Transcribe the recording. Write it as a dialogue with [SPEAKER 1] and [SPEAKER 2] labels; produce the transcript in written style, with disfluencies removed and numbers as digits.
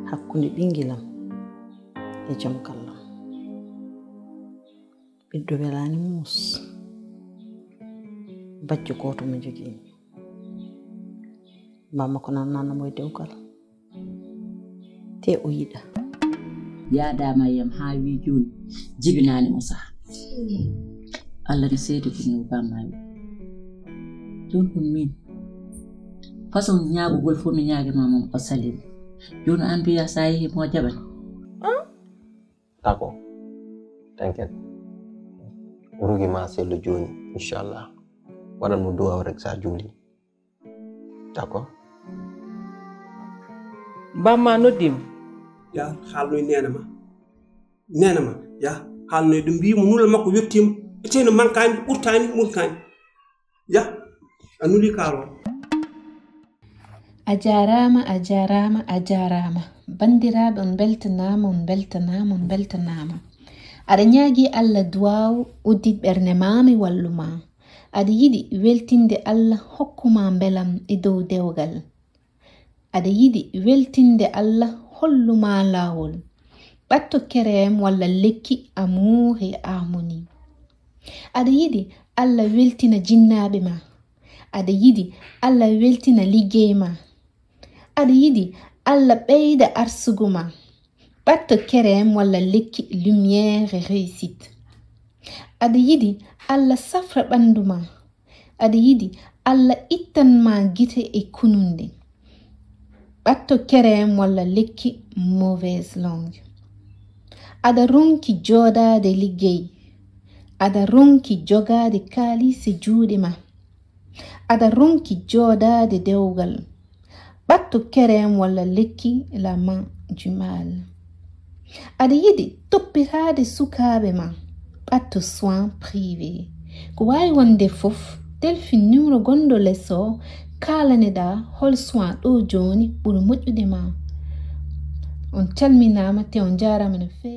[SPEAKER 1] hakkunde ɓingilam e jom kallam. Ɓiɗɗo welani mus bacco goto mo jogii bamma ko nannano mo e dewgal te o yiɗa
[SPEAKER 2] yaadama yam ha wi joni jibinani mo saha Allah ne seedi ko ni bammayi joni ko min façon ñaagugol fof mi ñaage mamam o salimi joni an mbiya sa yehi mo jaɓani
[SPEAKER 3] d'accord t'inquiète rugi ma sello joni inchallah waɗan mo duwaw rek sa juuli d'accord
[SPEAKER 4] bamma noddima
[SPEAKER 5] ya haalnoy nenama ya haalnoy ɗum mbimo nula makko yettima eteno mankani ɓurtani ya a nuli kaalo
[SPEAKER 6] a jarama bandiraɓe on beltanama aɗa ñaagui Allah duwaw uddit ɓernde mami walluma aɗa yiɗi weltinde Allah hokkuma belam e dow dewgal aɗa yiɗi weltinde Allah holluma lawol ɓatto kerem walla lekki amour et harmonie aɗa yiɗi Allah weltina jinnaɓe ma aɗa yiɗi Allah weltina liggey ma aɗa yiɗi Allah ɓeyda arsugo ma ɓatto kerem walla lekki lumière et réussite aɗa yiɗi Allah safra ɓandu ma aɗa yiɗi Allah ittanma gite e kununde ɓatto kerem walla lekki mauvaise langue aɗa ronki jodade liggey aɗa ronki jogade kalise juuɗe ma aɗa ronki jodade dewgal ɓatto kerem walla lekki la main du mal aɗa yiɗi toppitade sukaɓe ma ɓatto soin privé ko wawi wonde fof telfin numéro gondo lesso kalaneɗa hol soin ɗo joni ɓuri moƴƴude ma on calminama te on jarama no feewi